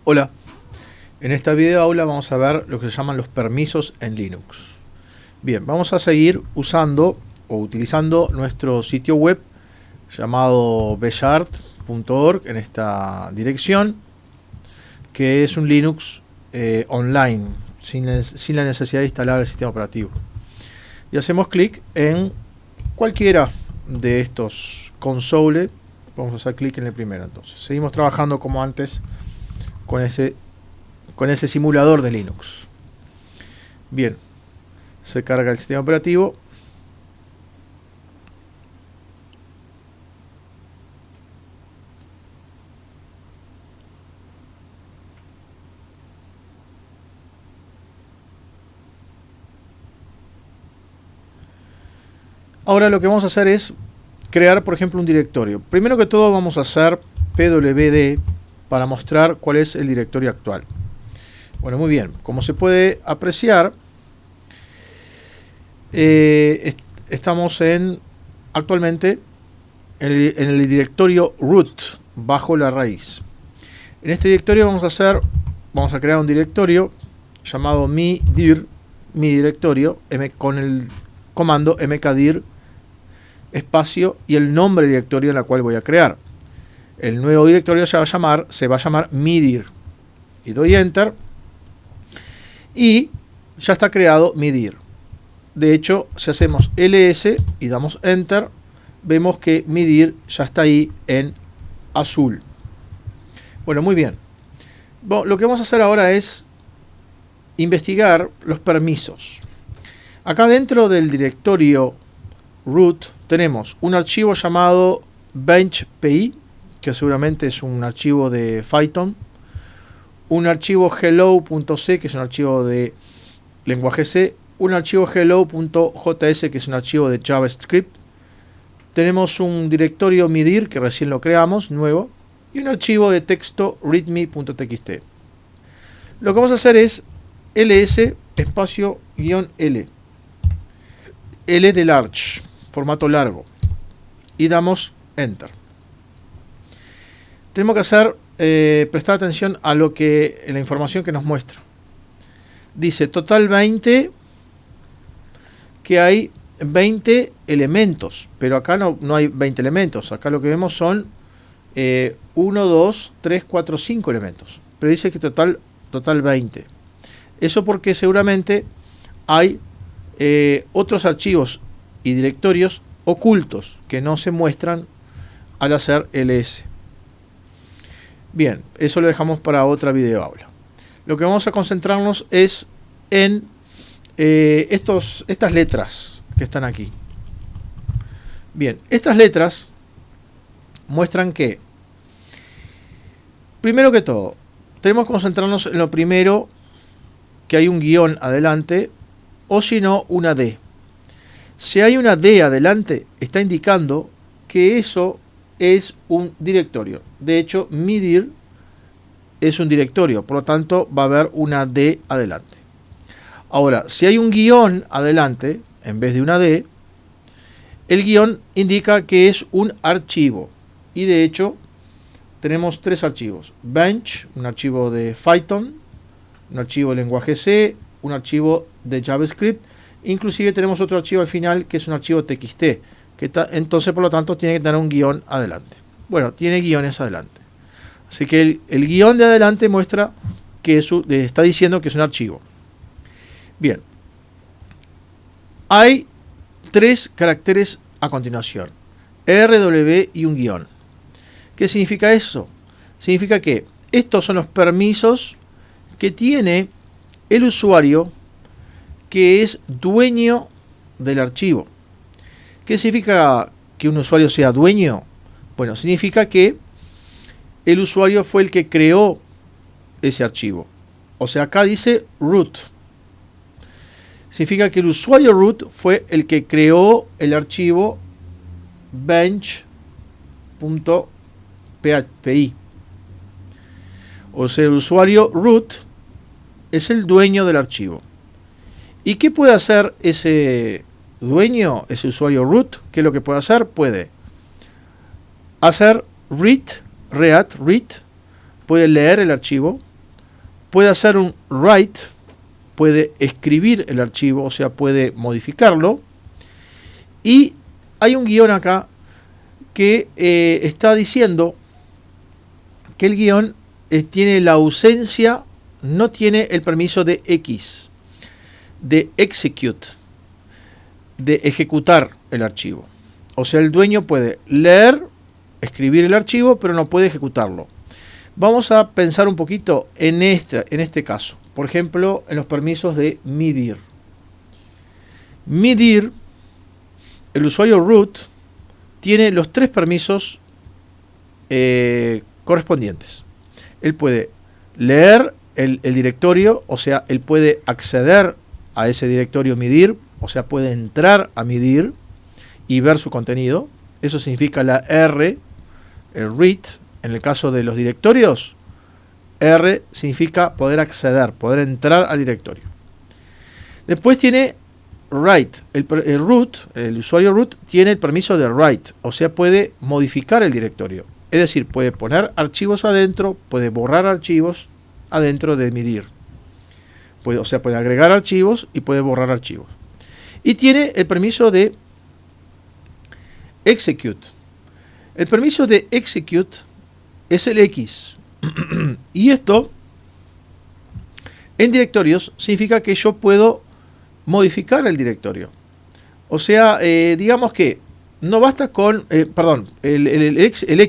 Hola, en esta video aula vamos a ver lo que se llaman los permisos en Linux. Bien, vamos a seguir usando o utilizando nuestro sitio web llamado bellart.org en esta dirección, que es un Linux online, sin la necesidad de instalar el sistema operativo. Y hacemos clic en cualquiera de estos consoles. Vamos a hacer clic en el primero entonces. Seguimos trabajando como antes con ese simulador de Linux. Bien, se carga el sistema operativo. Ahora lo que vamos a hacer es crear, por ejemplo, un directorio. Primero que todo vamos a hacer pwd para mostrar cuál es el directorio actual. Bueno, muy bien. Como se puede apreciar, estamos actualmente en el directorio root, bajo la raíz. En este directorio vamos a crear un directorio llamado midir, mi directorio, con el comando mkdir espacio y el nombre del directorio en la cual voy a crear. El nuevo directorio se va a llamar midir. Y doy enter. Y ya está creado midir. De hecho, si hacemos ls y damos enter, vemos que midir ya está ahí en azul. Bueno, muy bien. Bueno, lo que vamos a hacer ahora es investigar los permisos. Acá dentro del directorio root tenemos un archivo llamado benchpi, que seguramente es un archivo de Python, un archivo hello.c, que es un archivo de lenguaje C, un archivo hello.js, que es un archivo de JavaScript. Tenemos un directorio midir, que recién lo creamos, nuevo, y un archivo de texto readme.txt. Lo que vamos a hacer es ls espacio -l, L de large, formato largo, y damos enter. Tenemos que prestar atención a la información que nos muestra. Dice total 20, que hay 20 elementos, pero acá no hay 20 elementos. Acá lo que vemos son 1, 2, 3, 4, 5 elementos. Pero dice que total 20. Eso porque seguramente hay otros archivos y directorios ocultos que no se muestran al hacer ls. Bien, eso lo dejamos para otra video aula. Lo que vamos a concentrarnos es en estas letras que están aquí. Bien, estas letras muestran que, primero que todo, tenemos que concentrarnos en lo primero, que hay un guión adelante, o si no, una D. Si hay una D adelante, está indicando que eso es un directorio. De hecho, midir es un directorio, por lo tanto va a haber una D adelante. Ahora, si hay un guión adelante, en vez de una D, el guión indica que es un archivo. Y de hecho, tenemos tres archivos. Bench, un archivo de Python, un archivo de lenguaje C, un archivo de JavaScript, inclusive tenemos otro archivo al final que es un archivo TXT, entonces por lo tanto tiene que tener un guión adelante. Bueno, tiene guiones adelante. Así que el guión de adelante muestra que está diciendo que es un archivo. Bien. Hay tres caracteres a continuación. RW y un guión. ¿Qué significa eso? Significa que estos son los permisos que tiene el usuario que es dueño del archivo. ¿Qué significa que un usuario sea dueño? Bueno, significa que el usuario fue el que creó ese archivo. O sea, acá dice root. Significa que el usuario root fue el que creó el archivo bench.php. O sea, el usuario root es el dueño del archivo. ¿Y qué puede hacer ese dueño, ese usuario root? ¿Qué es lo que puede hacer? Puede hacer read, puede leer el archivo, puede hacer un write, puede escribir el archivo, o sea, puede modificarlo. Y hay un guión acá que está diciendo que el guión tiene la ausencia, no tiene el permiso de X, de execute, de ejecutar el archivo. O sea, el dueño puede leer, escribir el archivo, pero no puede ejecutarlo. Vamos a pensar un poquito en este caso. Por ejemplo, en los permisos de MIDIR. MIDIR, el usuario root, tiene los 3 permisos correspondientes. Él puede leer el directorio, o sea, él puede acceder a ese directorio MIDIR, o sea, puede entrar a MIDIR y ver su contenido. Eso significa la R, el read. En el caso de los directorios, R significa poder acceder, poder entrar al directorio. Después tiene write. El root, el usuario root, tiene el permiso de write, o sea, puede modificar el directorio. Es decir, puede poner archivos adentro, puede borrar archivos adentro de MIDIR. O sea, puede agregar archivos y puede borrar archivos. Y tiene el permiso de execute. El permiso de execute es el X. Y esto, en directorios, significa que yo puedo modificar el directorio. O sea, digamos que no basta con, el X, el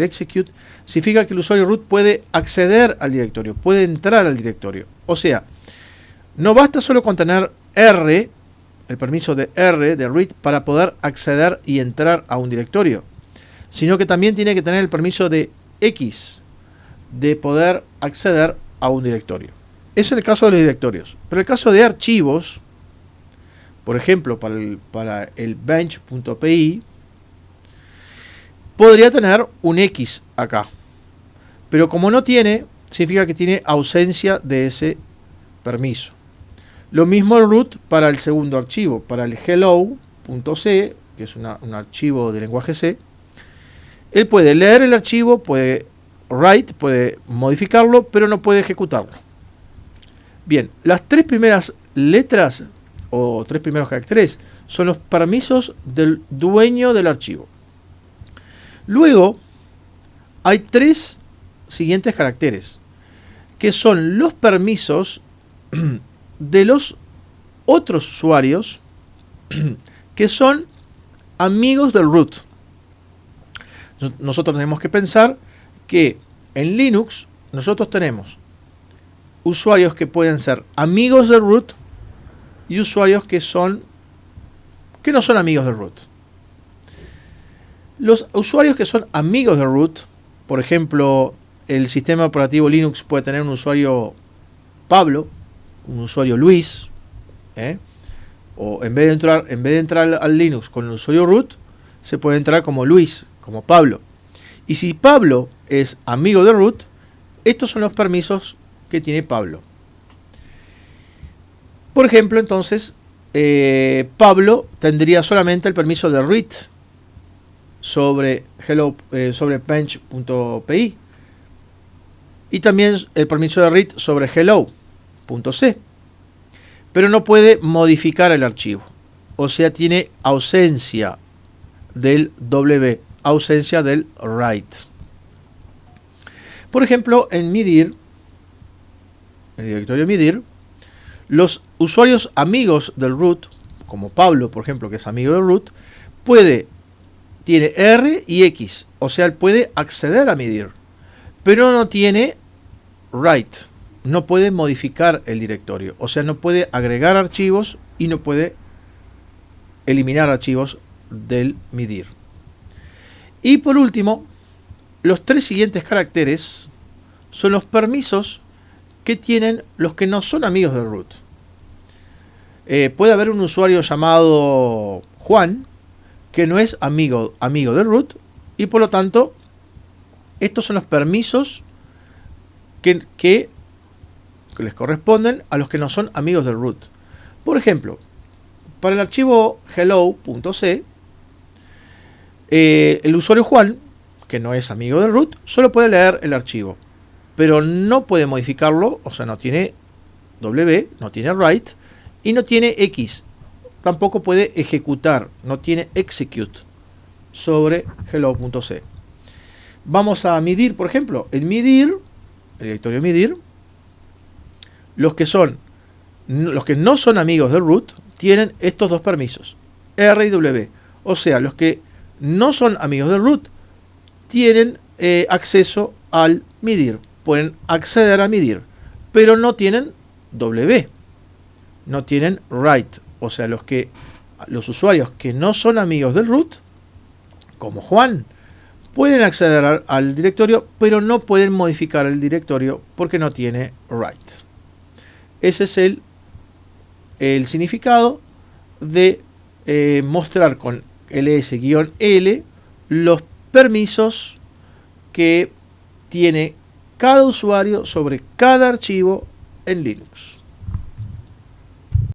execute, significa que el usuario root puede acceder al directorio, puede entrar al directorio. O sea, no basta solo con tener R, el permiso de R, de read, para poder acceder y entrar a un directorio, sino que también tiene que tener el permiso de X, de poder acceder a un directorio. Ese es el caso de los directorios. Pero el caso de archivos, por ejemplo, para el bench.py, podría tener un X acá. Pero como no tiene, significa que tiene ausencia de ese permiso. Lo mismo el root para el segundo archivo, para el hello.c, que es un archivo de lenguaje C. Él puede leer el archivo, puede write, puede modificarlo, pero no puede ejecutarlo. Bien, las 3 primeras letras o 3 primeros caracteres son los permisos del dueño del archivo. Luego hay 3 siguientes caracteres, que son los permisos de los otros usuarios que son amigos del root. Nosotros tenemos que pensar que en Linux nosotros tenemos usuarios que pueden ser amigos del root y usuarios que no son amigos del root. Los usuarios que son amigos del root, por ejemplo, el sistema operativo Linux puede tener un usuario Pablo, un usuario Luis, o en vez de entrar al Linux con el usuario root, se puede entrar como Luis, como Pablo. Y si Pablo es amigo de root, estos son los permisos que tiene Pablo. Por ejemplo, entonces, Pablo tendría solamente el permiso de read sobre bench.py y también el permiso de read sobre hello.c, pero no puede modificar el archivo, o sea, tiene ausencia del W, ausencia del write. Por ejemplo, en MIDIR, en el directorio MIDIR, los usuarios amigos del root, como Pablo, por ejemplo, que es amigo del root, tiene R y X, o sea, él puede acceder a MIDIR, pero no tiene write, no puede modificar el directorio, o sea, no puede agregar archivos y no puede eliminar archivos del MIDIR. Y por último, los 3 siguientes caracteres son los permisos que tienen los que no son amigos del root. Puede haber un usuario llamado Juan que no es amigo del root y por lo tanto estos son los permisos que les corresponden a los que no son amigos del root. Por ejemplo, para el archivo hello.c, el usuario Juan, que no es amigo del root, solo puede leer el archivo, pero no puede modificarlo, o sea, no tiene W, no tiene write y no tiene X. Tampoco puede ejecutar, no tiene execute sobre hello.c. Vamos a medir, por ejemplo, el directorio medir, los que no son amigos del root tienen estos dos permisos, R y W. O sea, los que no son amigos del root tienen acceso al medir, pueden acceder a medir, pero no tienen W, no tienen write. O sea, los usuarios que no son amigos del root, como Juan, pueden acceder al directorio, pero no pueden modificar el directorio porque no tiene write. Ese es el significado de mostrar con ls-l los permisos que tiene cada usuario sobre cada archivo en Linux.